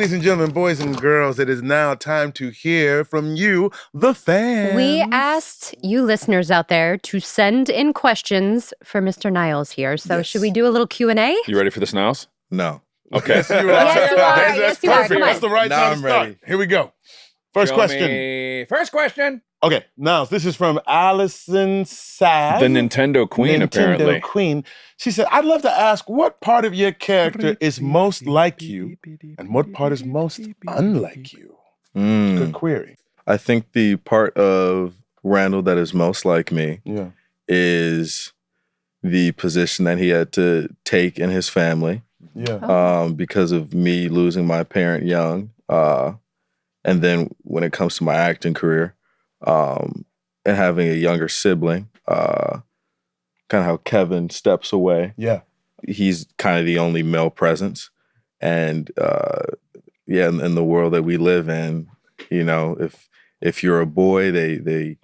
Ladies and gentlemen, boys and girls, it is now time to hear from you, the fans. We asked you listeners out there to send in questions for Mr. Niles here. So should we do a little Q&A? You ready for this, Niles? No. Okay. Yes, you are. Yes, you are. That's Yes, you are. perfect. Come on. That's the right Now time I'm to start. ready. Here we go. First Show question. me. First question. Okay, Niles, this is from Allison Sav. The Nintendo Queen, apparently. Nintendo Queen. She said, I'd love to ask what part of your character is most like you and what part is most unlike you? Good query. I think the part of Randall that is most like me is the position that he had to take in his family because of me losing my parent young. And then when it comes to my acting career, and having a younger sibling, kind of how Kevin steps away. Yeah. He's kind of the only male presence. And in the world that we live in, you know, if you're a boy, they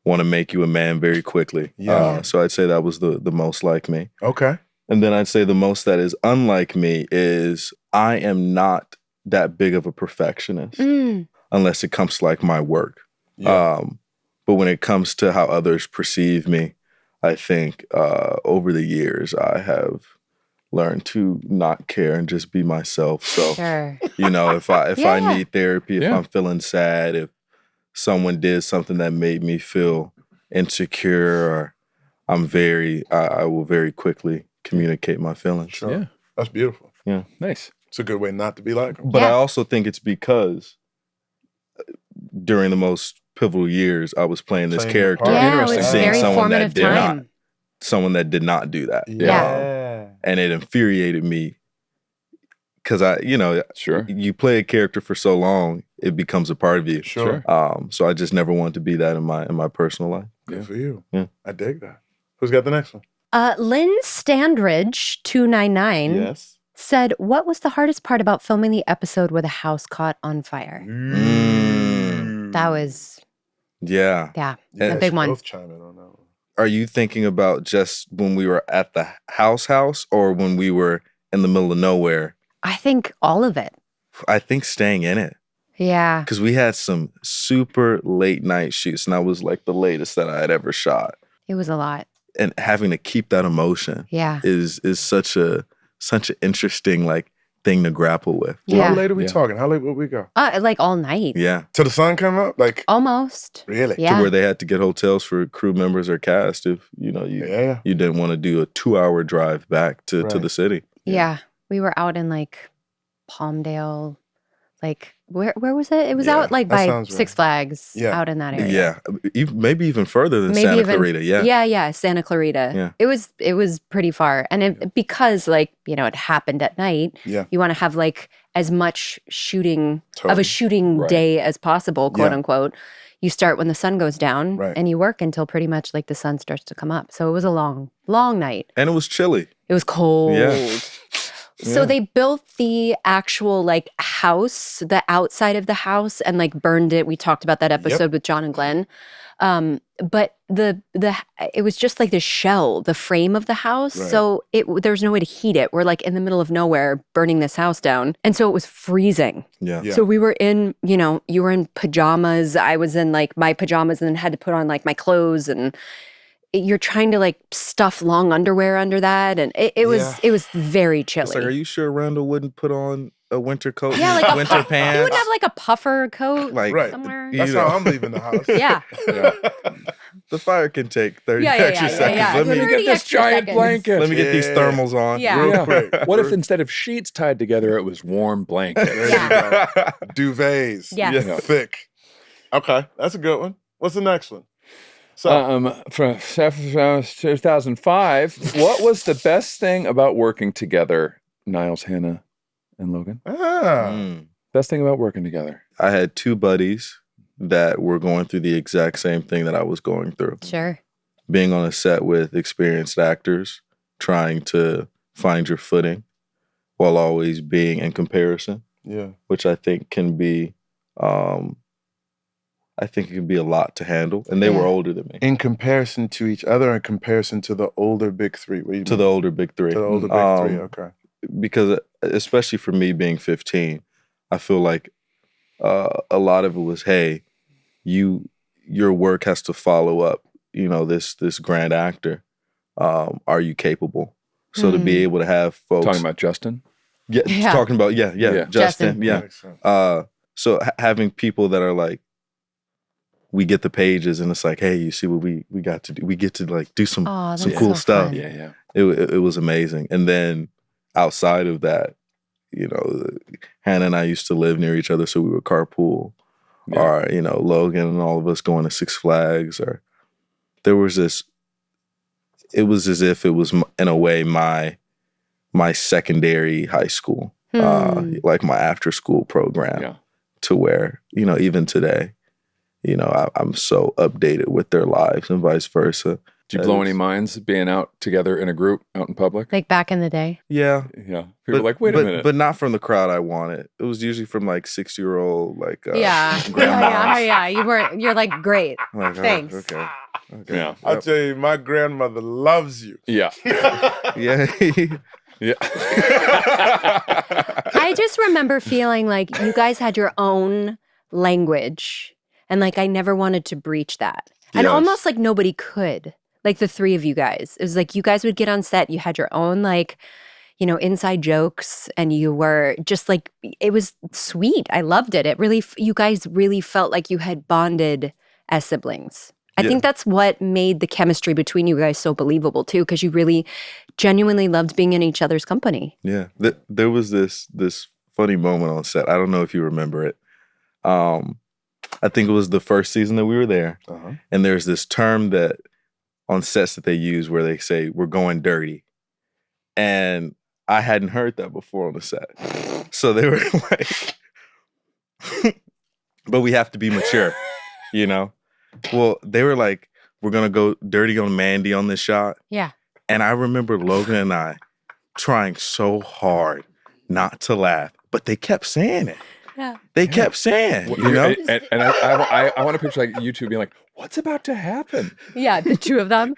want to make you a man very quickly. Yeah. So I'd say that was the most like me. Okay. And then I'd say the most that is unlike me is I am not that big of a perfectionist unless it comes to like my work. Yeah. But when it comes to how others perceive me, I think over the years I have learned to not care and just be myself. So, you know, if I need therapy, if I'm feeling sad, if someone did something that made me feel insecure, or I will very quickly communicate my feelings. Sure. Yeah. That's beautiful. Yeah. Nice. It's a good way not to be like him. But I also think it's because during the most pivotal years, I was playing this character. Yeah, Interesting. it was a Seeing very someone formative time. Someone that did not do that. Yeah. And it infuriated me because you play a character for so long, it becomes a part of you. Sure. So I just never wanted to be that in my personal life. Good for you. Yeah. I dig that. Who's got the next one? Lynn Standridge, 299, said, what was the hardest part about filming the episode where the house caught on fire? That was, a big one. Both chime in on that one. Are you thinking about just when we were at the house or when we were in the middle of nowhere? I think all of it. I think staying in it. Yeah. Because we had some super late night shoots, and that was like the latest that I had ever shot. It was a lot. And having to keep that emotion is such an interesting like thing to grapple with. Yeah. How late are we talking? How late would we go? Like all night. Yeah. Till the sun come up? Like almost. Really? Yeah. To where they had to get hotels for crew members or cast if you didn't want to do a 2-hour drive back to the city. Yeah. We were out in like Palmdale, like where was it? It was out like by Six Flags, out in that area. Yeah, maybe even further than Santa Clarita. Yeah, Santa Clarita. Yeah. It was pretty far, and because like it happened at night. Yeah. You want to have like as much shooting of a shooting day as possible, quote unquote. You start when the sun goes down, and you work until pretty much like the sun starts to come up. So it was a long night, and it was chilly. It was cold. Yeah. So they built the actual like house, the outside of the house, and like burned it. We talked about that episode with John and Glenn. But it was just like the shell, the frame of the house. Right. So there was no way to heat it. We're like in the middle of nowhere burning this house down. And so it was freezing. Yeah. So we were in, you were in pajamas. I was in like my pajamas and then had to put on like my clothes, and you're trying to like stuff long underwear under that, and it was very chilly. It's like, are you sure Randall wouldn't put on a winter coat? Yeah, like winter pants. You would have like a puffer coat, like somewhere. That's how I'm leaving the house. Yeah. The fire can take 30 extra seconds. Yeah. Let me get this giant blanket. Let me get these thermals on. Yeah. Real quick. What if instead of sheets tied together, it was warm blankets? There you go. Duvets. Yeah. Thick. Okay, that's a good one. What's the next one? So, from 2005, what was the best thing about working together, Niles, Hannah, and Logan? Best thing about working together? I had two buddies that were going through the exact same thing that I was going through. Sure. Being on a set with experienced actors, trying to find your footing while always being in comparison. Yeah. Which I think can be I think it can be a lot to handle. And they were older than me. In comparison to each other, in comparison to the older big three? To the older big three. To the older big three, okay. Because especially for me being 15, I feel like a lot of it was, hey, your work has to follow up. You know, this grand actor. Are you capable? So to be able to have folks talking about Justin. Yeah. Talking about Justin. So having people that are like, we get the pages and it's like, hey, you see what we got to do? We get to like do some cool stuff. Fun. Yeah. It was amazing. And then outside of that, you know, Hannah and I used to live near each other, so we would carpool. Yeah. Or, you know, Logan and all of us going to Six Flags. Or there was this. It was as if it was in a way my secondary high school, like my after school program. Yeah. To where, you know, even today, you know, I'm so updated with their lives and vice versa. Did you blow any minds being out together in a group out in public? Like back in the day? Yeah. People were like, wait a minute. But not from the crowd I wanted. It was usually from like 6-year-old, like grandmas. Yeah. You're like, great. Like, thanks. Okay. Yeah. I'll tell you, my grandmother loves you. Yeah. Yeah. Yeah. I just remember feeling like you guys had your own language, and like I never wanted to breach that. And almost like nobody could. Like the three of you guys. It was like you guys would get on set, you had your own like, you know, inside jokes, and you were just like, it was sweet. I loved it. It really, you guys really felt like you had bonded as siblings. I think that's what made the chemistry between you guys so believable too, because you really genuinely loved being in each other's company. Yeah. There was this funny moment on set. I don't know if you remember it. I think it was the first season that we were there. Uh-huh. And there's this term that on sets that they use where they say, we're going dirty. And I hadn't heard that before on the set. So they were like, but we have to be mature, you know? Well, they were like, we're going to go dirty on Mandy on this shot. Yeah. And I remember Logan and I trying so hard not to laugh, but they kept saying it. Yeah. They kept saying, you know? And I want to picture like you two being like, what's about to happen? Yeah, the two of them.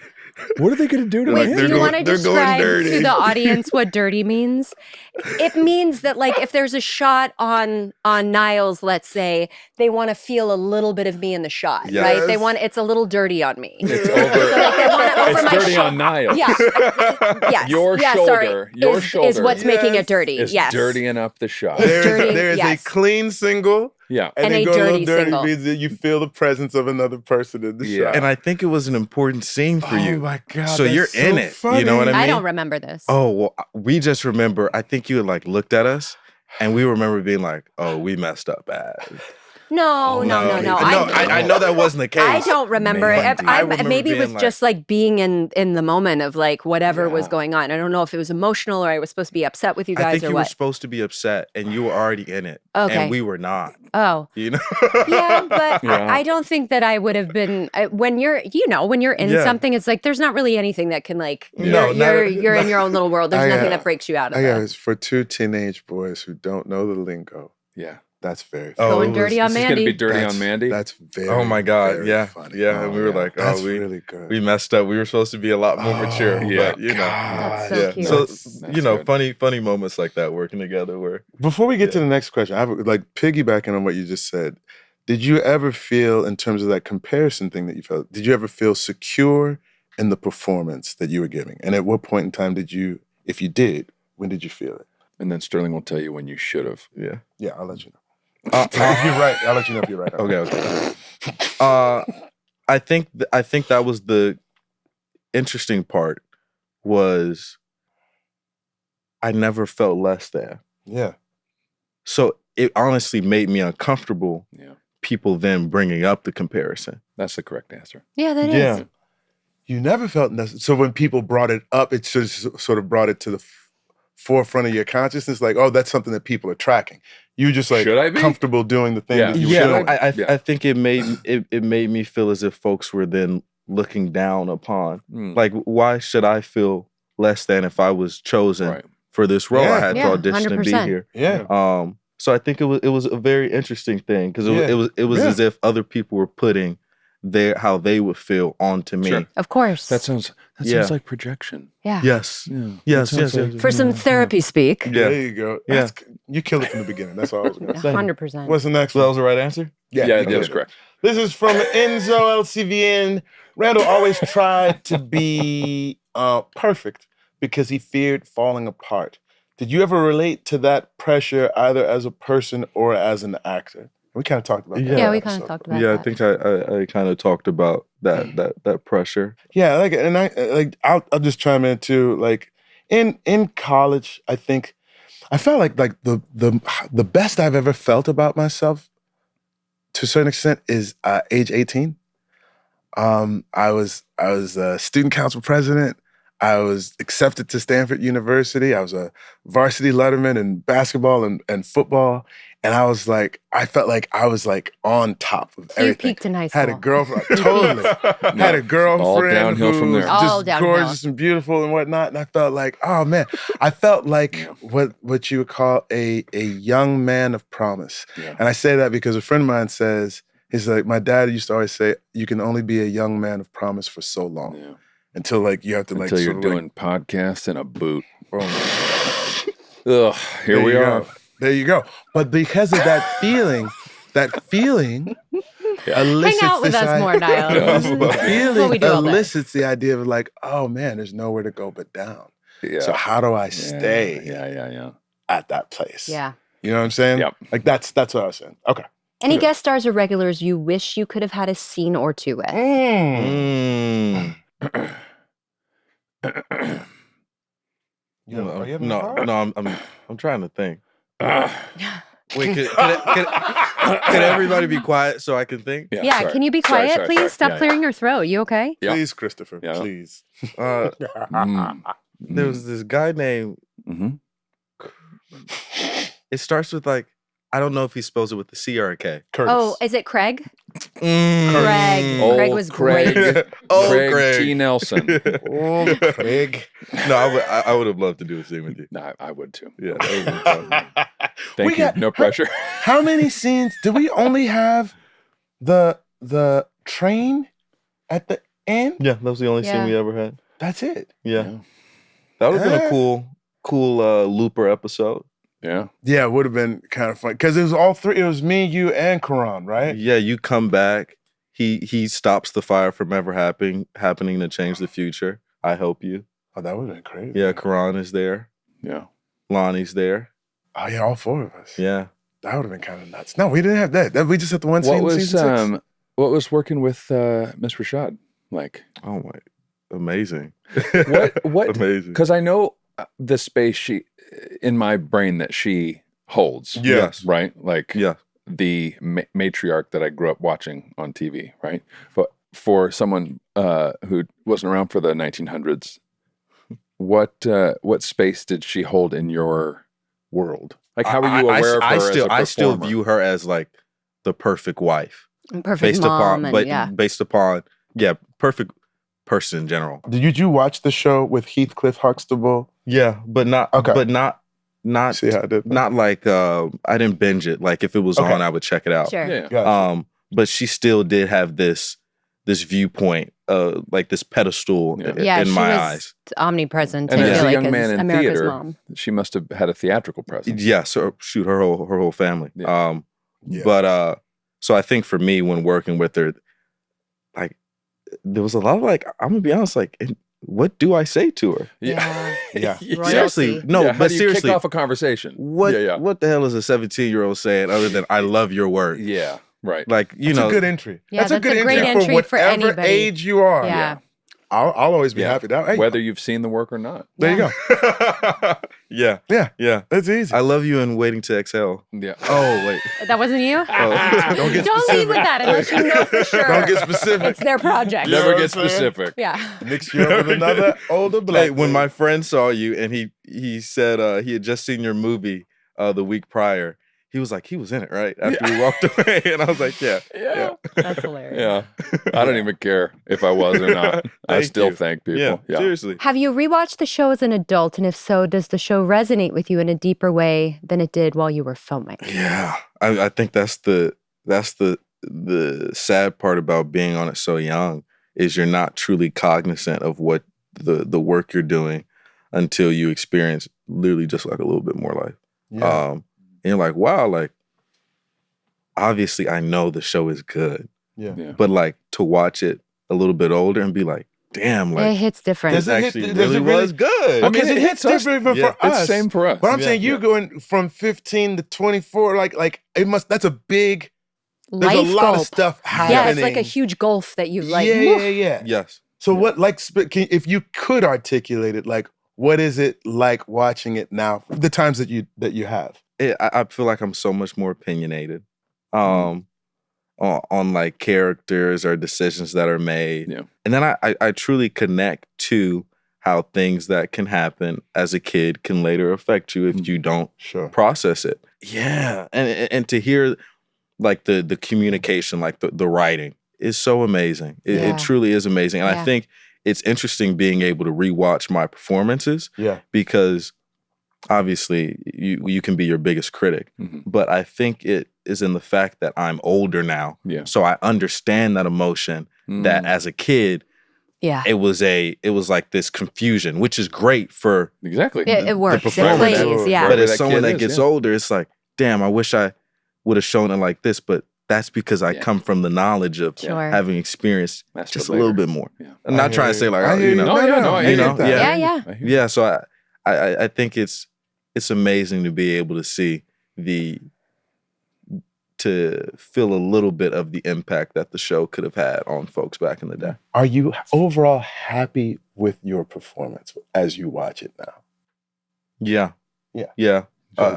What are they going to do to Wait, me? do you want to describe to the audience what dirty means? It means that, like, if there's a shot on Niles, let's say, they want to feel a little bit of me in the shot, right? They want it's a little dirty on me. It's over. So, like, they want it over it's my dirty on Niles. Yeah. Yes. Your shoulder. Your shoulder is what's making it dirty. Is dirtying up the shot. There's a clean single. Yeah. And then a go a little dirty dirty single. means that you feel the presence of another person in the shot. And I think it was an important scene for you. Oh my God. So you're in it. Funny. You know what I mean? I don't remember this. Oh, well, we just remember, I think you had like looked at us and we remember being like, oh, we messed up bad. No. I know that wasn't the case. I don't remember it. Maybe it was just like being in the moment of like whatever was going on. I don't know if it was emotional or I was supposed to be upset with you guys I think or you what. were supposed to be upset and you were already in it. Okay. And we were not. Oh. You know? Yeah, but I don't think that I would have been when you're in something, it's like there's not really anything that can like you're in your own little world. There's nothing that breaks you out of it. It's for two teenage boys who don't know the lingo. Yeah. That's very funny. Going dirty on Mandy. It's going to be dirty on Mandy? That's very Oh my God. very Yeah. funny. Yeah. And we were like, That's we really good. we messed up. We were supposed to be a lot more mature. But you know. That's so cute. So That's you know, good. funny moments like that working together where Before we get to the next question, I have like piggybacking on what you just said. Did you ever feel, in terms of that comparison thing that you felt, did you ever feel secure in the performance that you were giving? And at what point in time did you, if you did, when did you feel it? And then Sterling will tell you when you should have. Yeah. Yeah, I'll let you know. If you're right, I'll let you know if you're right. Okay. I think that was the interesting part was I never felt less than. Yeah. So it honestly made me uncomfortable. Yeah. People then bringing up the comparison. That's the correct answer. Yeah, that is. Yeah. You never felt so when people brought it up, it just sort of brought it to the forefront of your consciousness, like, oh, that's something that people are tracking. You just like comfortable doing the thing that you should. I think it made me feel as if folks were then looking down upon. Like, why should I feel less than if I was chosen for this role? I had to audition 100%. And be here. Yeah. So I think it was a very interesting thing because it was as if other people were putting how they would feel onto me. Sure. Of course. That sounds like projection. Yeah. Yes. Yeah. Yes. For some therapy speak. Yeah. There you go. You killed it from the beginning. That's all I was going to say. 100%. What's the next So that one? was the right answer? Yeah, that was correct. This is from Enzo LCVN. Randall always tried to be perfect because he feared falling apart. Did you ever relate to that pressure either as a person or as an actor? We kind of talked about that. Yeah, we kind of talked about that. Yeah, I think I kind of talked about that pressure. Yeah, I'll just chime in too. Like in college, I think I felt like the best I've ever felt about myself to a certain extent is age 18. I was a student council president. I was accepted to Stanford University. I was a varsity letterman in basketball and football. And I felt like I was like on top of everything. You peaked in high school. Had a girlfriend, totally. Had a girlfriend all downhill from there. All just downhill. gorgeous and beautiful and whatnot. And I felt like, oh man, I felt like what you would call a young man of promise. Yeah. And I say that because a friend of mine says, he's like, my dad used to always say, you can only be a young man of promise for so long. Yeah. Until like you have to Until you're doing podcasts in a boot. Oh Ugh, here we are. There you go. But because of that feeling elicits Hang out with us more, Niles. The feeling we do all day. elicits the idea of like, oh man, there's nowhere to go but down. Yeah. So how do I stay at that place? Yeah. You know what I'm saying? Yep. Like that's what I was saying. Okay. Any guest stars or regulars you wish you could have had a scene or two with? No, I'm trying to think. Wait, could everybody be quiet so I can think? Yeah, sorry. can you be quiet, Sorry. please? Stop clearing your throat. You okay? Yeah. Please, Christopher, please. There was this guy named. It starts with like, I don't know if he spells it with the C or a K. Curtis. Oh, is it Craig? Mm. Craig. Old Craig was Craig. great. Craig T. Nelson. Old Craig. No, I would have loved to do a scene with you. No, I would too. Yeah. That would've been fun. Thank you. No pressure. How many scenes? Did we only have the train at the end? Yeah, that was the only scene we ever had. That's it. Yeah. That would have been a cool looper episode. Yeah. Yeah, it would have been kind of fun. Because it was all three. It was me, you, and Karan, right? Yeah, you come back. He stops the fire from ever happening to change the future. I help you. Oh, that would have been crazy. Yeah, Karan is there. Yeah. Lonnie's there. Oh, yeah, all four of us. Yeah. That would have been kind of nuts. No, we didn't have that. We just had the one scene in season 6. What was working with Miss Rashad like? Oh, my. Amazing. What? Amazing. Because I know the space in my brain that she holds. Yes. Right? Like the matriarch that I grew up watching on TV, right? But for someone who wasn't around for the 1900s, what space did she hold in your world? Like, how were you aware of her as a performer? I still view her as like the perfect wife. Perfect mom. Based upon perfect person in general. Did you watch the show with Heathcliff Huxtable? Yeah, but not See how I did that? Not like I didn't binge it. Like if it was on, I would check it out. Sure. Yeah. Gotcha. But she still did have this viewpoint, like this pedestal in my eyes. Omnipresent. And I as feel a young like man as in America's theater, mom. she must have had a theatrical presence. Yeah, so shoot, her whole family. Yeah. But so I think for me when working with her, like there was a lot of like, I'm gonna be honest, like what do I say to her? Yeah. Yeah. Seriously, no, Yeah, but how do you seriously, kick off a conversation. what the hell is a 17-year-old saying other than "I love your work"? Yeah, right. Like That's a good entry. Yeah, that's a good great entry for for whatever anybody. age you are. Yeah. I'll always be happy. Hey, whether you've seen the work or not. there you go. Yeah. That's easy. I love you and Waiting to Exhale. Yeah. Oh wait, That wasn't you? Don't get Don't lead with that unless you know for sure. Don't get specific. It's their project. Yeah. Never what get I'm saying? specific. Yeah. Mix you up with another older black. hey, when my friend saw you and he said he had just seen your movie the week prior, he was like, he was in it, right? After we walked away. And I was like, yeah. That's hilarious. Yeah. I don't even care if I was or not. I still thank people. Yeah, seriously. Have you rewatched the show as an adult? And if so, does the show resonate with you in a deeper way than it did while you were filming? Yeah. I think that's the the sad part about being on it so young is you're not truly cognizant of what the work you're doing until you experience literally just like a little bit more life. Yeah. And you're like, wow, like obviously I know the show is good. Yeah. But like to watch it a little bit older and be like, damn, like it hits different. This actually really was good. I mean, it hits different for us. It's the same for us. But I'm saying you going from 15 to 24, like it must. That's a big. There's Life a lot gulp. of stuff happening. Yeah, it's like a huge gulf that you like. Yeah. Yes. So what, like, if you could articulate it, like, what is it like watching it now? The times that you have. I feel like I'm so much more opinionated. On like characters or decisions that are made. Yeah. And then I truly connect to how things that can happen as a kid can later affect you if you don't process it. Yeah. And to hear like the communication, like the writing is so amazing. It truly is amazing. And I think it's interesting being able to rewatch my performances because obviously you can be your biggest critic, but I think it is in the fact that I'm older now. Yeah. So I understand that emotion that as a kid, it was like this confusion, which is great for it works. The performance. It plays, But as someone that gets older, it's like, damn, I wish I would have shown it like this, but that's because I come from the knowledge of having experienced just a little bit more. Yeah. I'm not trying to say like, Yeah. So I think it's amazing to be able to see to feel a little bit of the impact that the show could have had on folks back in the day. Are you overall happy with your performance as you watch it now? Yeah.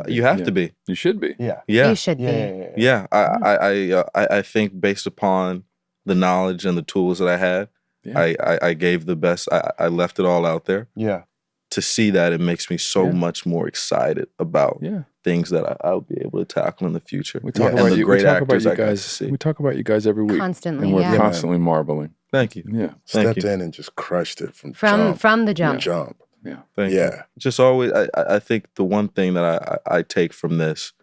You have to be. You should be. Yeah. You should be. Yeah. I think based upon the knowledge and the tools that I had, I gave the best. I left it all out there. Yeah. To see that, it makes me so much more excited about things that I'll be able to tackle in the future. We talk about you. We talk about you guys. We talk about you guys every week, constantly, and we're constantly marveling. Thank you. Yeah, stepped in and just crushed it from the jump. Yeah, thank you. Just always, I think the one thing that I take from this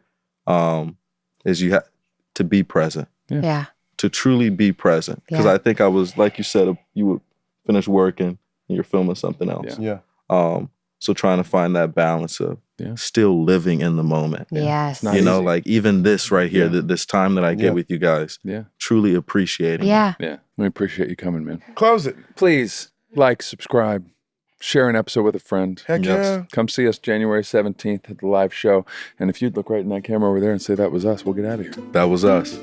is you have to be present. Yeah. To truly be present, because I think I was, like you said, you would finish working and you're filming something else. Yeah. So trying to find that balance of still living in the moment. Yes. You know, like even this right here, this time that I get with you guys, truly appreciating. Yeah. Yeah. We appreciate you coming, man. Close it. Please like, subscribe, share an episode with a friend. Heck yeah. Come see us January 17th at the live show. And if you'd look right in that camera over there and say that was us, we'll get out of here. That was us.